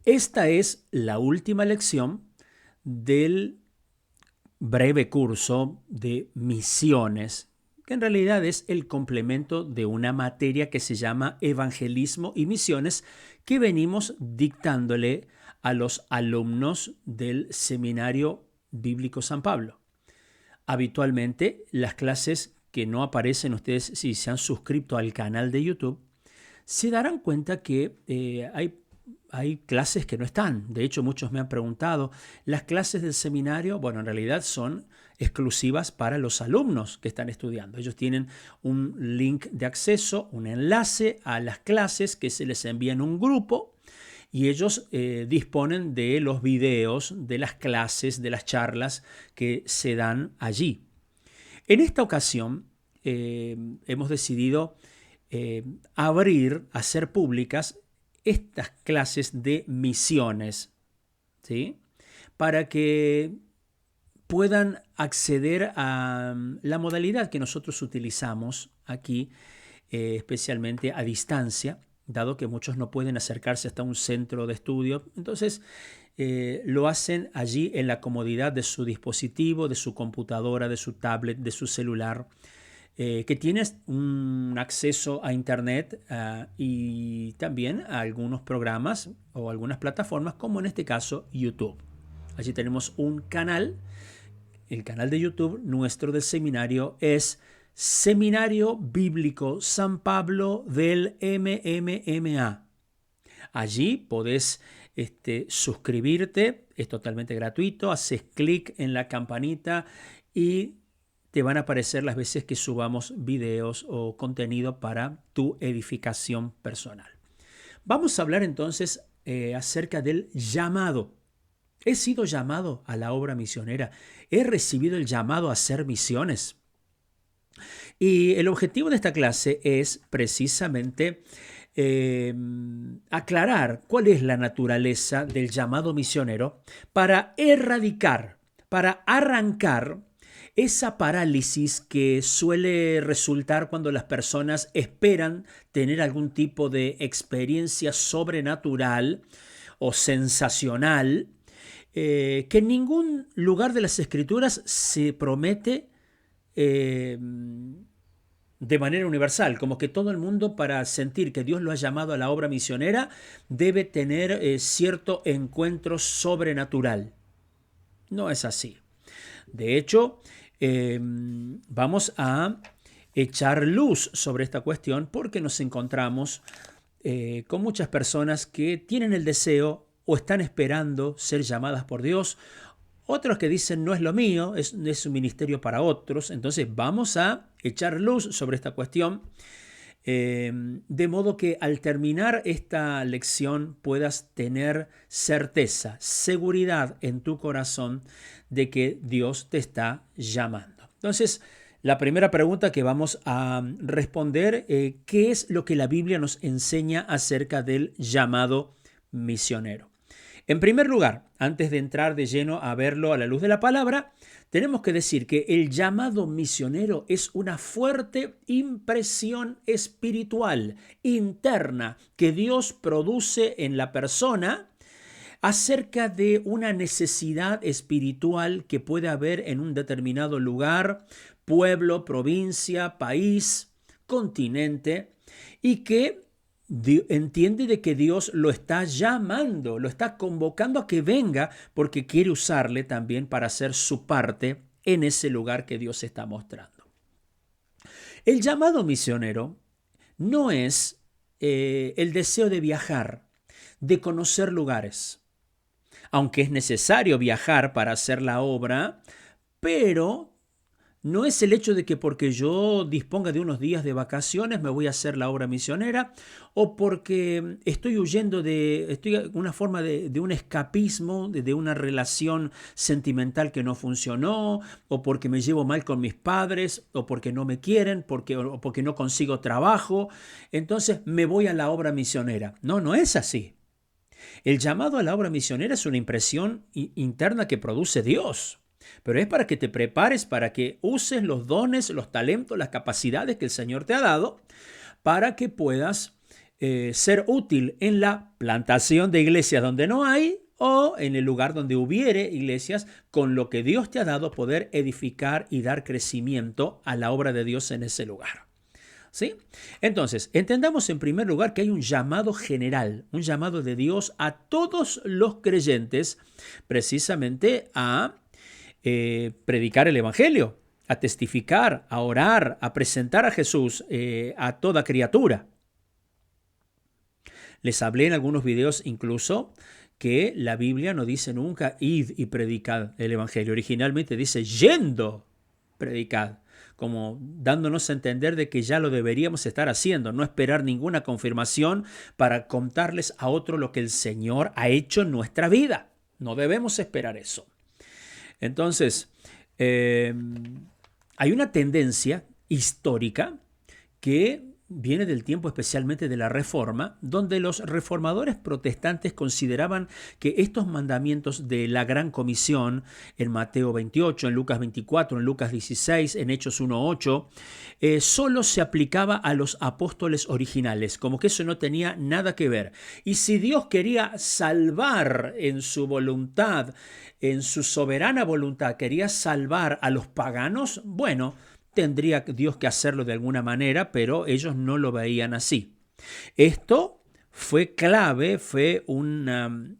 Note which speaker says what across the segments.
Speaker 1: Esta es la última lección del breve curso de misiones, que en realidad es el complemento de una materia que se llama Evangelismo y Misiones, que venimos dictándole a los alumnos del Seminario Bíblico San Pablo. Habitualmente, las clases que no aparecen, ustedes si se han suscrito al canal de YouTube, se darán cuenta que hay clases que no están. De hecho, muchos me han preguntado, las clases del seminario, bueno, en realidad son exclusivas para los alumnos que están estudiando. Ellos tienen un link de acceso, un enlace a las clases que se les envía en un grupo y ellos disponen de los videos, de las clases, de las charlas que se dan allí. En esta ocasión hemos decidido hacer públicas estas clases de misiones, ¿sí? Para que puedan acceder a la modalidad que nosotros utilizamos aquí, especialmente a distancia, dado que muchos no pueden acercarse hasta un centro de estudio. Entonces, lo hacen allí en la comodidad de su dispositivo, de su computadora, de su tablet, de su celular, que tienes un acceso a internet y también a algunos programas o algunas plataformas, como en este caso YouTube. Allí tenemos un canal, el canal de YouTube nuestro del seminario es Seminario Bíblico San Pablo del MMMA. Allí podés suscribirte, es totalmente gratuito, haces clic en la campanita y te van a aparecer las veces que subamos videos o contenido para tu edificación personal. Vamos a hablar entonces acerca del llamado. He sido llamado a la obra misionera. He recibido el llamado a hacer misiones. Y el objetivo de esta clase es precisamente aclarar cuál es la naturaleza del llamado misionero para erradicar, para arrancar esa parálisis que suele resultar cuando las personas esperan tener algún tipo de experiencia sobrenatural o sensacional, que en ningún lugar de las Escrituras se promete de manera universal, como que todo el mundo, para sentir que Dios lo ha llamado a la obra misionera, debe tener cierto encuentro sobrenatural. No es así. De hecho, vamos a echar luz sobre esta cuestión porque nos encontramos con muchas personas que tienen el deseo o están esperando ser llamadas por Dios, otros que dicen no es lo mío, es un ministerio para otros. Entonces vamos a echar luz sobre esta cuestión, de modo que al terminar esta lección puedas tener certeza, seguridad en tu corazón de que Dios te está llamando. Entonces, la primera pregunta que vamos a responder, ¿qué es lo que la Biblia nos enseña acerca del llamado misionero? En primer lugar, antes de entrar de lleno a verlo a la luz de la palabra, tenemos que decir que el llamado misionero es una fuerte impresión espiritual interna que Dios produce en la persona acerca de una necesidad espiritual que puede haber en un determinado lugar, pueblo, provincia, país, continente, y que entiende de que Dios lo está llamando, lo está convocando a que venga porque quiere usarle también para hacer su parte en ese lugar que Dios está mostrando. El llamado misionero no es el deseo de viajar, de conocer lugares, aunque es necesario viajar para hacer la obra, pero no es el hecho de que porque yo disponga de unos días de vacaciones me voy a hacer la obra misionera, o porque estoy huyendo estoy una forma de un escapismo, de una relación sentimental que no funcionó, o porque me llevo mal con mis padres, o porque no me quieren, o porque no consigo trabajo, entonces me voy a la obra misionera. No, no es así. El llamado a la obra misionera es una impresión interna que produce Dios. Pero es para que te prepares, para que uses los dones, los talentos, las capacidades que el Señor te ha dado, para que puedas ser útil en la plantación de iglesias donde no hay, o en el lugar donde hubiere iglesias, con lo que Dios te ha dado, poder edificar y dar crecimiento a la obra de Dios en ese lugar. ¿Sí? Entonces, entendamos en primer lugar que hay un llamado general, un llamado de Dios a todos los creyentes, precisamente a predicar el Evangelio, a testificar, a orar, a presentar a Jesús a toda criatura. Les hablé en algunos videos incluso que la Biblia no dice nunca id y predicad el Evangelio. Originalmente dice yendo, predicad, como dándonos a entender de que ya lo deberíamos estar haciendo, no esperar ninguna confirmación para contarles a otro lo que el Señor ha hecho en nuestra vida. No debemos esperar eso. Entonces, hay una tendencia histórica que viene del tiempo especialmente de la Reforma, donde los reformadores protestantes consideraban que estos mandamientos de la Gran Comisión en Mateo 28, en Lucas 24, en Lucas 16, en Hechos 1:8, solo se aplicaba a los apóstoles originales, como que eso no tenía nada que ver. Y si Dios quería salvar en su voluntad, en su soberana voluntad, quería salvar a los paganos, bueno, tendría Dios que hacerlo de alguna manera, pero ellos no lo veían así. Esto fue clave, fue un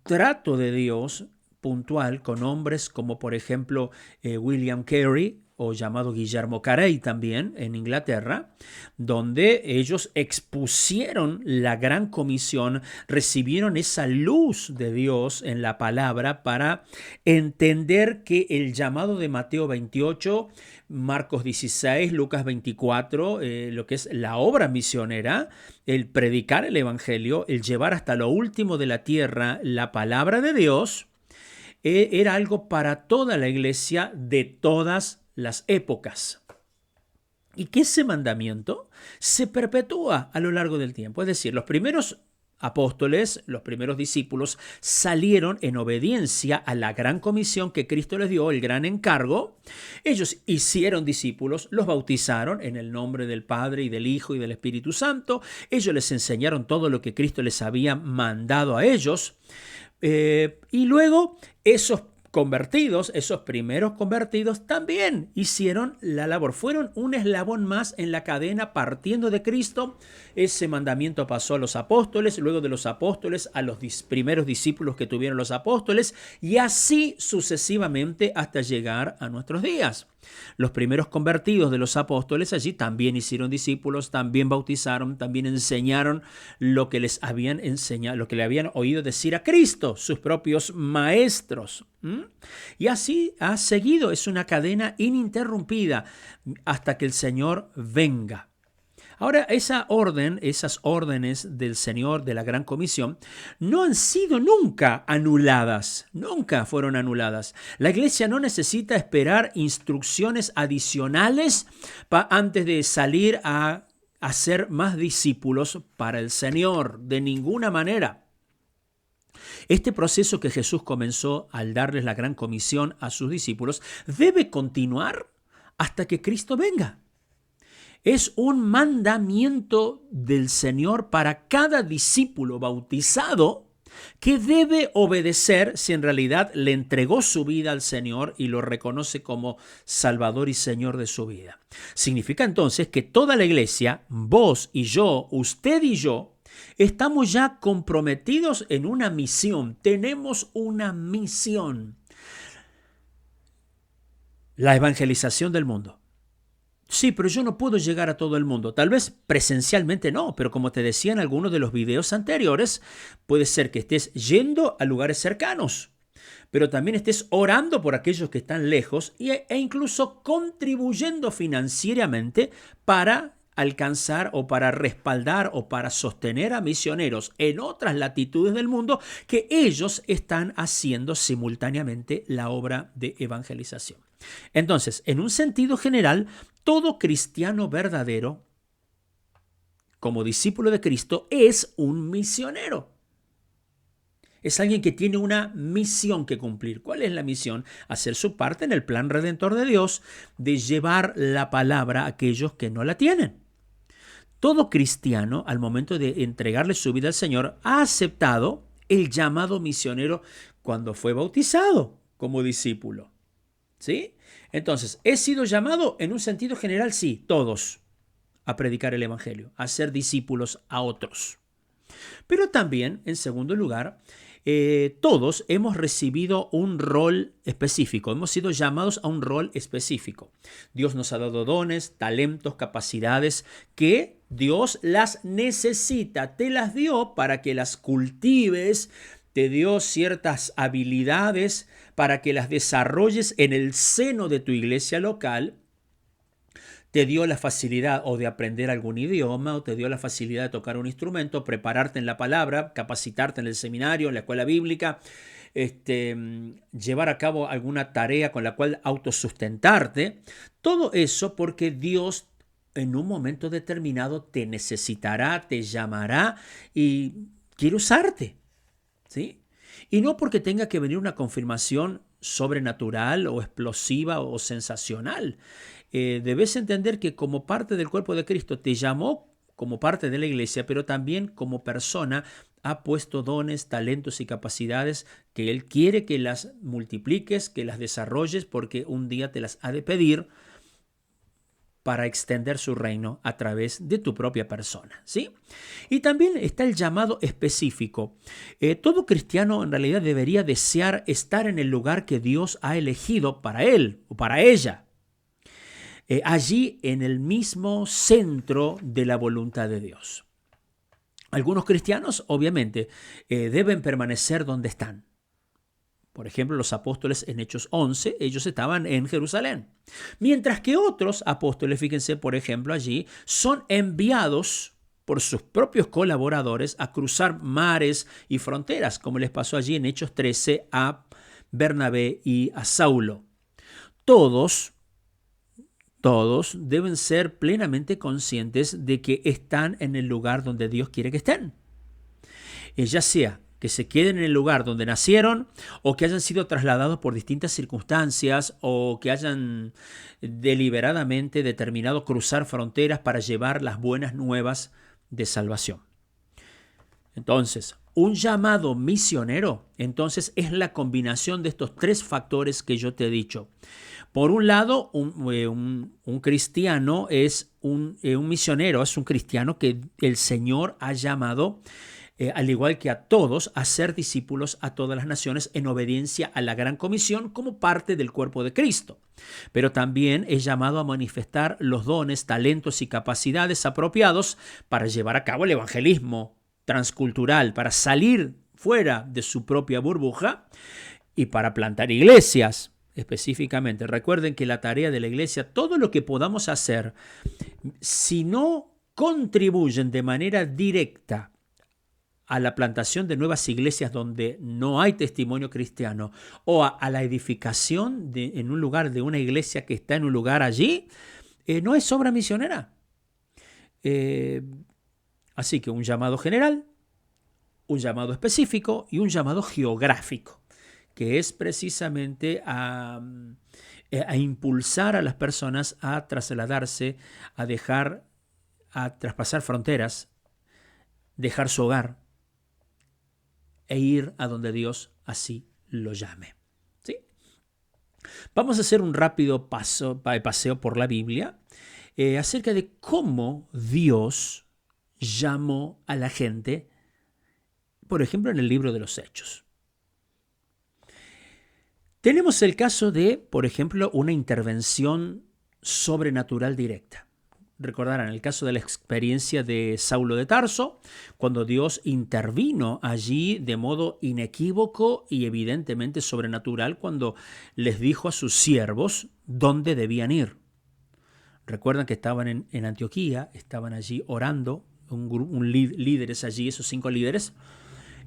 Speaker 1: trato de Dios puntual con hombres como por ejemplo William Carey, o llamado Guillermo Carey también en Inglaterra, donde ellos expusieron la Gran Comisión, recibieron esa luz de Dios en la palabra para entender que el llamado de Mateo 28, Marcos 16, Lucas 24, lo que es la obra misionera, el predicar el Evangelio, el llevar hasta lo último de la tierra la palabra de Dios, era algo para toda la iglesia de todas las épocas. Y que ese mandamiento se perpetúa a lo largo del tiempo. Es decir, los primeros apóstoles, los primeros discípulos, salieron en obediencia a la gran comisión que Cristo les dio, el gran encargo. Ellos hicieron discípulos, los bautizaron en el nombre del Padre y del Hijo y del Espíritu Santo. Ellos les enseñaron todo lo que Cristo les había mandado a ellos. Y luego esos primeros convertidos también hicieron la labor, fueron un eslabón más en la cadena partiendo de Cristo. Ese mandamiento pasó a los apóstoles, luego de los apóstoles a los primeros discípulos que tuvieron los apóstoles y así sucesivamente hasta llegar a nuestros días. Los primeros convertidos de los apóstoles allí también hicieron discípulos, también bautizaron, también enseñaron lo que les habían enseñado, lo que le habían oído decir a Cristo, sus propios maestros. Y así ha seguido, es una cadena ininterrumpida hasta que el Señor venga. Ahora, esas órdenes del Señor de la Gran Comisión no han sido nunca anuladas, nunca fueron anuladas. La iglesia no necesita esperar instrucciones adicionales antes de salir a hacer más discípulos para el Señor, de ninguna manera. Este proceso que Jesús comenzó al darles la Gran Comisión a sus discípulos debe continuar hasta que Cristo venga. Es un mandamiento del Señor para cada discípulo bautizado que debe obedecer si en realidad le entregó su vida al Señor y lo reconoce como Salvador y Señor de su vida. Significa entonces que toda la iglesia, vos y yo, usted y yo, estamos ya comprometidos en una misión. Tenemos una misión. La evangelización del mundo. Sí, pero yo no puedo llegar a todo el mundo. Tal vez presencialmente no, pero como te decía en algunos de los videos anteriores, puede ser que estés yendo a lugares cercanos, pero también estés orando por aquellos que están lejos e incluso contribuyendo financieramente para alcanzar o para respaldar o para sostener a misioneros en otras latitudes del mundo que ellos están haciendo simultáneamente la obra de evangelización. Entonces, en un sentido general, todo cristiano verdadero, como discípulo de Cristo, es un misionero. Es alguien que tiene una misión que cumplir. ¿Cuál es la misión? Hacer su parte en el plan redentor de Dios, de llevar la palabra a aquellos que no la tienen. todo cristiano, al momento de entregarle su vida al Señor, ha aceptado el llamado misionero cuando fue bautizado como discípulo. ¿Sí? Entonces, ¿he sido llamado en un sentido general? Sí, todos, a predicar el Evangelio, a ser discípulos a otros. Pero también, en segundo lugar, todos hemos recibido un rol específico, hemos sido llamados a un rol específico. Dios nos ha dado dones, talentos, capacidades que Dios las necesita, te las dio para que las cultives, te dio ciertas habilidades para que las desarrolles en el seno de tu iglesia local. Te dio la facilidad o de aprender algún idioma, o te dio la facilidad de tocar un instrumento, prepararte en la palabra, capacitarte en el seminario, en la escuela bíblica, llevar a cabo alguna tarea con la cual autosustentarte. Todo eso porque Dios en un momento determinado te necesitará, te llamará y quiere usarte, ¿sí? Y no porque tenga que venir una confirmación sobrenatural o explosiva o sensacional. Debes entender que como parte del cuerpo de Cristo te llamó como parte de la iglesia, pero también como persona ha puesto dones, talentos y capacidades que Él quiere que las multipliques, que las desarrolles, porque un día te las ha de pedir para extender su reino a través de tu propia persona, ¿sí? Y también está el llamado específico. Todo cristiano en realidad debería desear estar en el lugar que Dios ha elegido para él o para ella. Allí en el mismo centro de la voluntad de Dios. Algunos cristianos, obviamente, deben permanecer donde están. Por ejemplo, los apóstoles en Hechos 11, ellos estaban en Jerusalén. Mientras que otros apóstoles, fíjense, por ejemplo, allí, son enviados por sus propios colaboradores a cruzar mares y fronteras, como les pasó allí en Hechos 13 a Bernabé y a Saulo. Todos deben ser plenamente conscientes de que están en el lugar donde Dios quiere que estén. Ya sea que se queden en el lugar donde nacieron o que hayan sido trasladados por distintas circunstancias o que hayan deliberadamente determinado cruzar fronteras para llevar las buenas nuevas de salvación. Entonces, un llamado misionero, entonces, es la combinación de estos tres factores que yo te he dicho. Por un lado, un cristiano es un misionero, es un cristiano que el Señor ha llamado, al igual que a todos, a ser discípulos a todas las naciones en obediencia a la gran comisión como parte del cuerpo de Cristo. Pero también es llamado a manifestar los dones, talentos y capacidades apropiados para llevar a cabo el evangelismo transcultural, para salir fuera de su propia burbuja y para plantar iglesias. Específicamente, recuerden que la tarea de la iglesia, todo lo que podamos hacer, si no contribuyen de manera directa a la plantación de nuevas iglesias donde no hay testimonio cristiano o a la edificación en un lugar de una iglesia que está en un lugar allí, no es obra misionera. Así que un llamado general, un llamado específico y un llamado geográfico, que es precisamente a impulsar a las personas a trasladarse, a traspasar fronteras, dejar su hogar e ir a donde Dios así lo llame. ¿Sí? Vamos a hacer un rápido paseo por la Biblia acerca de cómo Dios llamó a la gente, por ejemplo, en el libro de los Hechos. Tenemos el caso de, por ejemplo, una intervención sobrenatural directa. Recordarán el caso de la experiencia de Saulo de Tarso, cuando Dios intervino allí de modo inequívoco y evidentemente sobrenatural cuando les dijo a sus siervos dónde debían ir. Recuerdan que estaban en Antioquía, estaban allí orando, líderes allí, esos 5 líderes.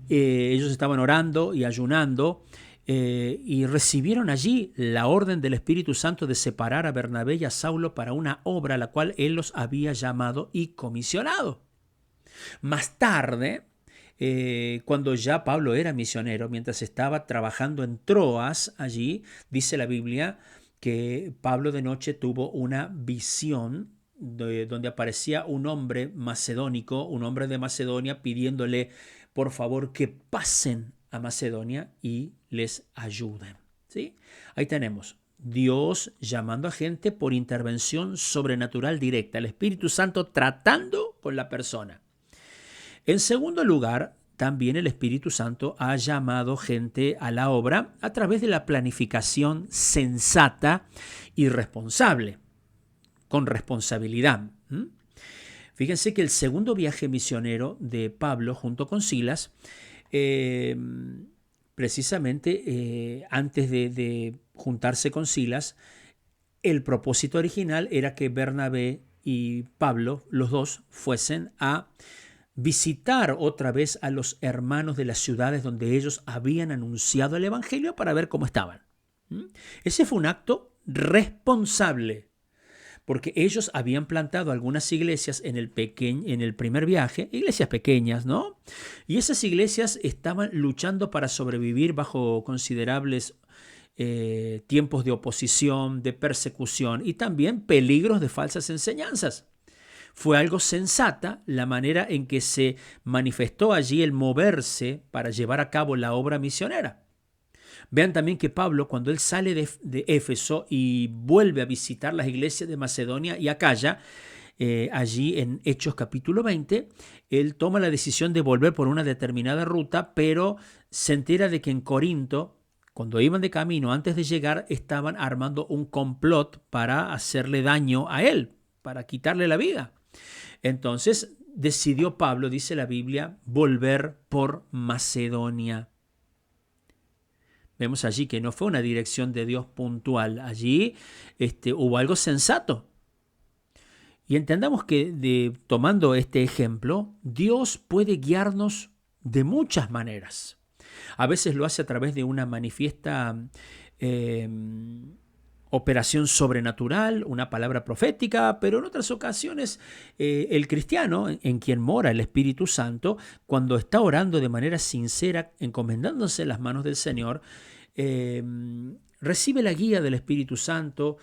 Speaker 1: Ellos estaban orando y ayunando y recibieron allí la orden del Espíritu Santo de separar a Bernabé y a Saulo para una obra a la cual él los había llamado y comisionado. Más tarde, cuando ya Pablo era misionero, mientras estaba trabajando en Troas, allí dice la Biblia que Pablo de noche tuvo una visión donde aparecía un hombre macedónico, un hombre de Macedonia, pidiéndole por favor que pasen a Macedonia y les ayuden. ¿Sí? Ahí tenemos Dios llamando a gente por intervención sobrenatural directa, el Espíritu Santo tratando con la persona. En segundo lugar, también el Espíritu Santo ha llamado gente a la obra a través de la planificación sensata y responsable, con responsabilidad. Fíjense que el segundo viaje misionero de Pablo junto con Silas, precisamente antes de juntarse con Silas, el propósito original era que Bernabé y Pablo, los dos, fuesen a visitar otra vez a los hermanos de las ciudades donde ellos habían anunciado el Evangelio para ver cómo estaban. Ese fue un acto responsable, porque ellos habían plantado algunas iglesias en el primer viaje, iglesias pequeñas, ¿no? Y esas iglesias estaban luchando para sobrevivir bajo considerables tiempos de oposición, de persecución y también peligros de falsas enseñanzas. Fue algo sensata la manera en que se manifestó allí el moverse para llevar a cabo la obra misionera. Vean también que Pablo, cuando él sale de Éfeso y vuelve a visitar las iglesias de Macedonia y Acaya, allí en Hechos capítulo 20, él toma la decisión de volver por una determinada ruta, pero se entera de que en Corinto, cuando iban de camino, antes de llegar, estaban armando un complot para hacerle daño a él, para quitarle la vida. Entonces decidió Pablo, dice la Biblia, volver por Macedonia. Vemos allí que no fue una dirección de Dios puntual. Allí hubo algo sensato. Y entendamos que tomando este ejemplo, Dios puede guiarnos de muchas maneras. A veces lo hace a través de una manifiesta operación sobrenatural, una palabra profética, pero en otras ocasiones el cristiano, en quien mora el Espíritu Santo, cuando está orando de manera sincera, encomendándose en las manos del Señor, recibe la guía del Espíritu Santo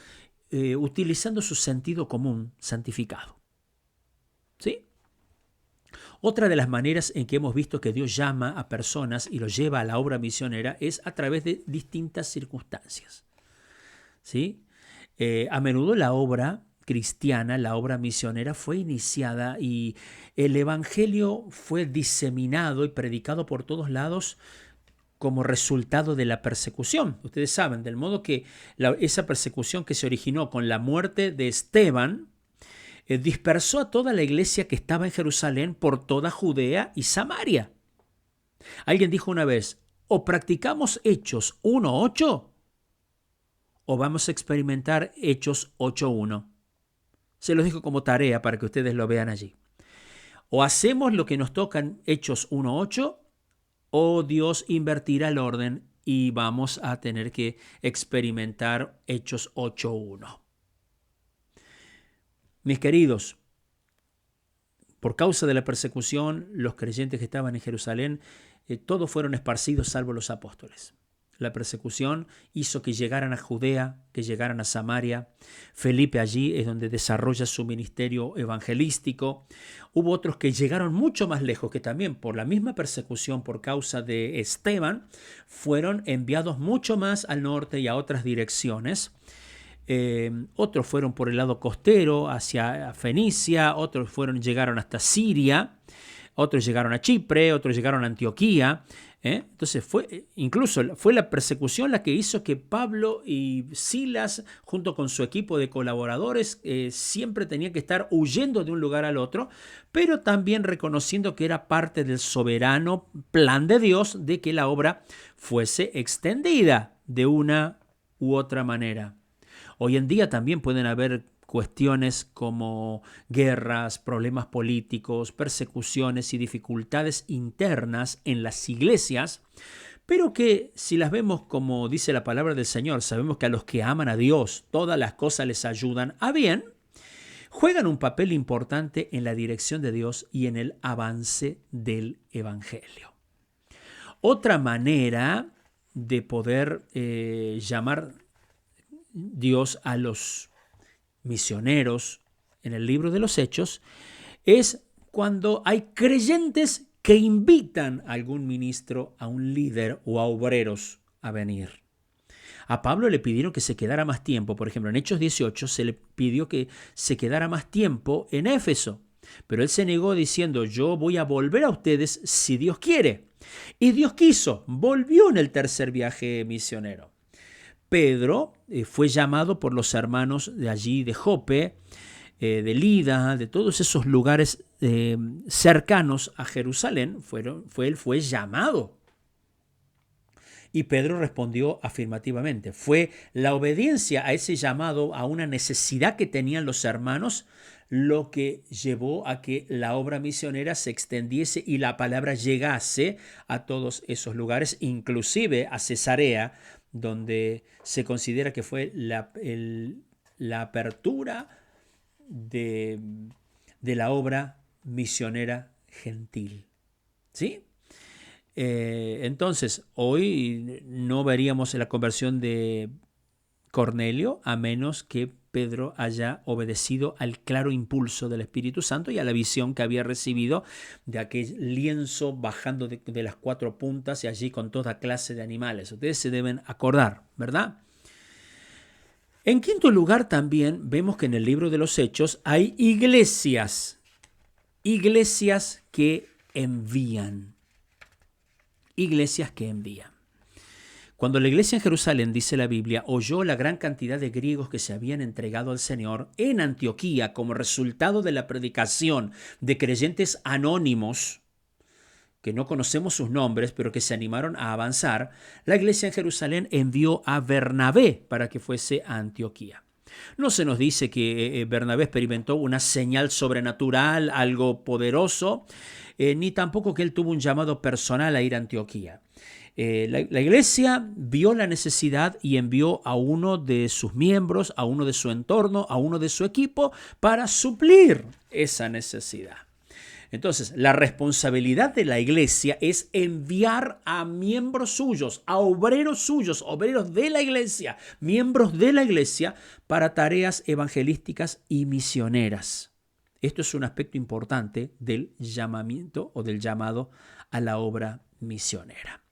Speaker 1: utilizando su sentido común santificado. ¿Sí? Otra de las maneras en que hemos visto que Dios llama a personas y los lleva a la obra misionera es a través de distintas circunstancias. ¿Sí? A menudo la obra cristiana, la obra misionera fue iniciada y el evangelio fue diseminado y predicado por todos lados como resultado de la persecución. Ustedes saben, del modo que esa persecución que se originó con la muerte de Esteban dispersó a toda la iglesia que estaba en Jerusalén por toda Judea y Samaria. Alguien dijo una vez, o practicamos Hechos 1:8 o vamos a experimentar Hechos 8:1. Se los dejo como tarea para que ustedes lo vean allí. O hacemos lo que nos toca en Hechos 1:8 o Dios invertirá el orden y vamos a tener que experimentar Hechos 8:1. Mis queridos, por causa de la persecución, los creyentes que estaban en Jerusalén, todos fueron esparcidos salvo los apóstoles. La persecución hizo que llegaran a Judea, que llegaran a Samaria. Felipe allí es donde desarrolla su ministerio evangelístico. Hubo otros que llegaron mucho más lejos, que también por la misma persecución por causa de Esteban, fueron enviados mucho más al norte y a otras direcciones. Otros fueron por el lado costero hacia Fenicia, otros llegaron hasta Siria, otros llegaron a Chipre, otros llegaron a Antioquía. Entonces fue la persecución la que hizo que Pablo y Silas, junto con su equipo de colaboradores, siempre tenían que estar huyendo de un lugar al otro, pero también reconociendo que era parte del soberano plan de Dios de que la obra fuese extendida de una u otra manera. Hoy en día también pueden haber cuestiones como guerras, problemas políticos, persecuciones y dificultades internas en las iglesias, pero que si las vemos como dice la palabra del Señor, sabemos que a los que aman a Dios todas las cosas les ayudan a bien, juegan un papel importante en la dirección de Dios y en el avance del Evangelio. Otra manera de poder llamar Dios a los misioneros en el libro de los Hechos es cuando hay creyentes que invitan a algún ministro, a un líder o a obreros a venir. A Pablo le pidieron que se quedara más tiempo. Por ejemplo, en Hechos 18 se le pidió que se quedara más tiempo en Éfeso. Pero él se negó diciendo, yo voy a volver a ustedes si Dios quiere. Y Dios quiso, volvió en el tercer viaje misionero. Pedro fue llamado por los hermanos de allí de Jope, de Lida, de todos esos lugares cercanos a Jerusalén. Él fue llamado. Y Pedro respondió afirmativamente. Fue la obediencia a ese llamado, a una necesidad que tenían los hermanos, lo que llevó a que la obra misionera se extendiese y la palabra llegase a todos esos lugares, inclusive a Cesarea, donde se considera que fue la apertura de la obra misionera gentil. ¿Sí? Entonces, hoy no veríamos la conversión de Cornelio a menos que Pedro haya obedecido al claro impulso del Espíritu Santo y a la visión que había recibido de aquel lienzo bajando de las 4 puntas y allí con toda clase de animales. Ustedes se deben acordar, ¿verdad? En quinto lugar, también vemos que en el libro de los Hechos hay iglesias que envían. Iglesias que envían. Cuando la iglesia en Jerusalén, dice la Biblia, oyó la gran cantidad de griegos que se habían entregado al Señor en Antioquía como resultado de la predicación de creyentes anónimos, que no conocemos sus nombres, pero que se animaron a avanzar, la iglesia en Jerusalén envió a Bernabé para que fuese a Antioquía. No se nos dice que Bernabé experimentó una señal sobrenatural, algo poderoso, ni tampoco que él tuvo un llamado personal a ir a Antioquía. La iglesia vio la necesidad y envió a uno de sus miembros, a uno de su entorno, a uno de su equipo para suplir esa necesidad. Entonces, la responsabilidad de la iglesia es enviar a miembros suyos, a obreros suyos, obreros de la iglesia, miembros de la iglesia para tareas evangelísticas y misioneras. Esto es un aspecto importante del llamamiento o del llamado a la obra misionera.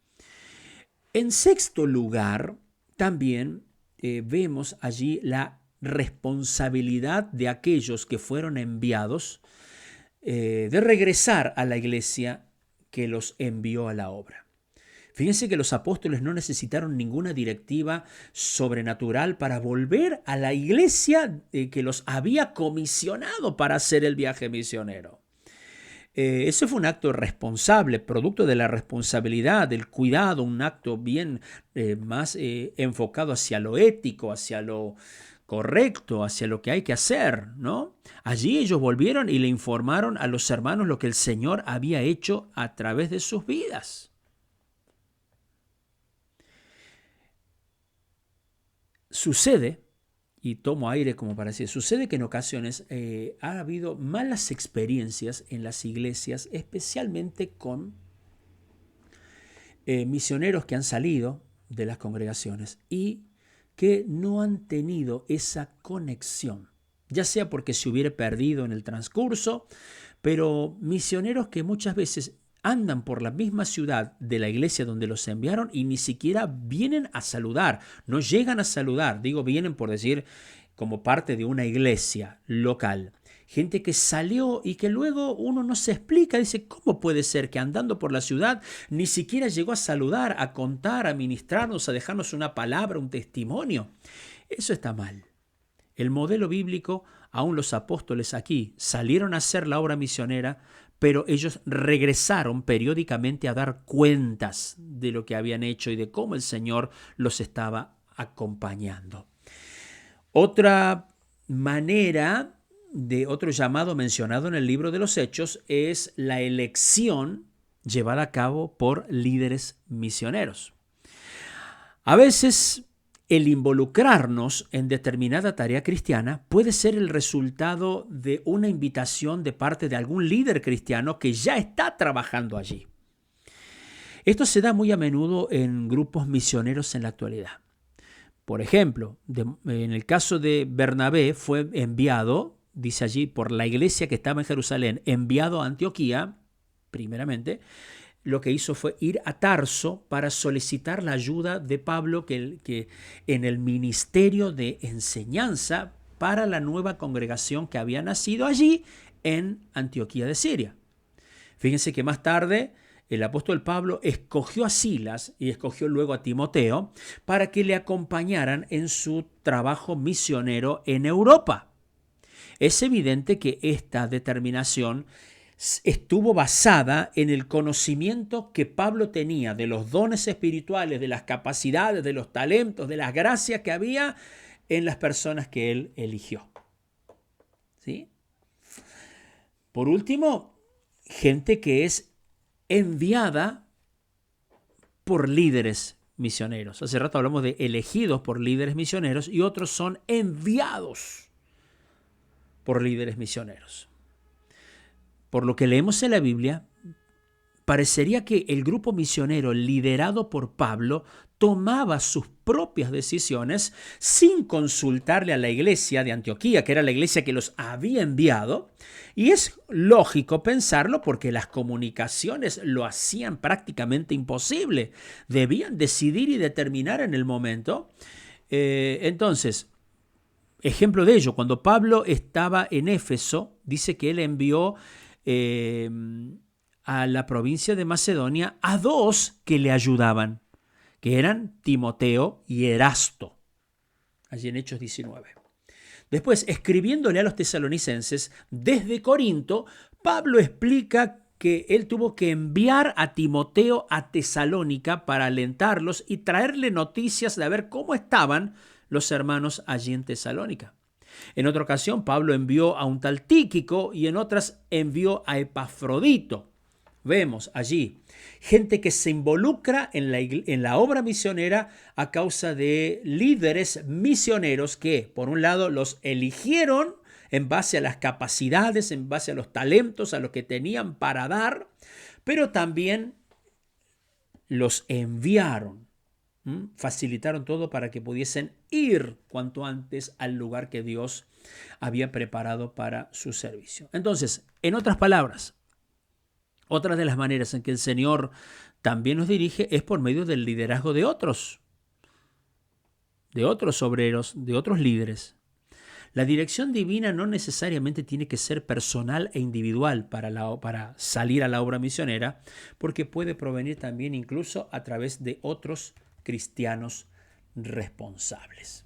Speaker 1: En sexto lugar, también vemos allí la responsabilidad de aquellos que fueron enviados de regresar a la iglesia que los envió a la obra. Fíjense que los apóstoles no necesitaron ninguna directiva sobrenatural para volver a la iglesia que los había comisionado para hacer el viaje misionero. Ese fue un acto responsable, producto de la responsabilidad, del cuidado, un acto bien más enfocado hacia lo ético, hacia lo correcto, hacia lo que hay que hacer, ¿no? Allí ellos volvieron y le informaron a los hermanos lo que el Señor había hecho a través de sus vidas. Sucede, y tomo aire como para decir, sucede que en ocasiones ha habido malas experiencias en las iglesias, especialmente con misioneros que han salido de las congregaciones y que no han tenido esa conexión, ya sea porque se hubiera perdido en el transcurso, pero misioneros que muchas veces andan por la misma ciudad de la iglesia donde los enviaron y ni siquiera vienen a saludar, no llegan a saludar, vienen por decir como parte de una iglesia local. Gente que salió y que luego uno no se explica, dice, ¿cómo puede ser que andando por la ciudad ni siquiera llegó a saludar, a contar, a ministrarnos, a dejarnos una palabra, un testimonio? Eso está mal. El modelo bíblico, aún los apóstoles aquí salieron a hacer la obra misionera, pero ellos regresaron periódicamente a dar cuentas de lo que habían hecho y de cómo el Señor los estaba acompañando. Otra manera de otro llamado mencionado en el libro de los Hechos es la elección llevada a cabo por líderes misioneros. A veces el involucrarnos en determinada tarea cristiana puede ser el resultado de una invitación de parte de algún líder cristiano que ya está trabajando allí. Esto se da muy a menudo en grupos misioneros en la actualidad. Por ejemplo, en el caso de Bernabé fue enviado dice allí, por la iglesia que estaba en Jerusalén, enviado a Antioquía, primeramente, lo que hizo fue ir a Tarso para solicitar la ayuda de Pablo que en el ministerio de enseñanza para la nueva congregación que había nacido allí en Antioquía de Siria. Fíjense que más tarde el apóstol Pablo escogió a Silas y escogió luego a Timoteo para que le acompañaran en su trabajo misionero en Europa. Es evidente que esta determinación estuvo basada en el conocimiento que Pablo tenía de los dones espirituales, de las capacidades, de los talentos, de las gracias que había en las personas que él eligió. ¿Sí? Por último, gente que es enviada por líderes misioneros. Hace rato hablamos de elegidos por líderes misioneros y otros son enviados por líderes misioneros. Por lo que leemos en la Biblia, parecería que el grupo misionero liderado por Pablo tomaba sus propias decisiones sin consultarle a la iglesia de Antioquía, que era la iglesia que los había enviado. Y es lógico pensarlo porque las comunicaciones lo hacían prácticamente imposible. Debían decidir y determinar en el momento. Entonces, ejemplo de ello, cuando Pablo estaba en Éfeso, dice que él envió a la provincia de Macedonia a dos que le ayudaban, que eran Timoteo y Erasto, allí en Hechos 19. Después, escribiéndole a los tesalonicenses desde Corinto, Pablo explica que él tuvo que enviar a Timoteo a Tesalónica para alentarlos y traerle noticias de ver cómo estaban los hermanos allí en Tesalónica. En otra ocasión, Pablo envió a un tal Tíquico y en otras envió a Epafrodito. Vemos allí gente que se involucra en la obra misionera a causa de líderes misioneros que, por un lado, los eligieron en base a las capacidades, en base a los talentos, a lo que tenían para dar, pero también los enviaron. Facilitaron todo para que pudiesen ir cuanto antes al lugar que Dios había preparado para su servicio. Entonces, en otras palabras, otra de las maneras en que el Señor también nos dirige es por medio del liderazgo de otros obreros, de otros líderes. La dirección divina no necesariamente tiene que ser personal e individual para salir a la obra misionera, porque puede provenir también incluso a través de otros cristianos responsables.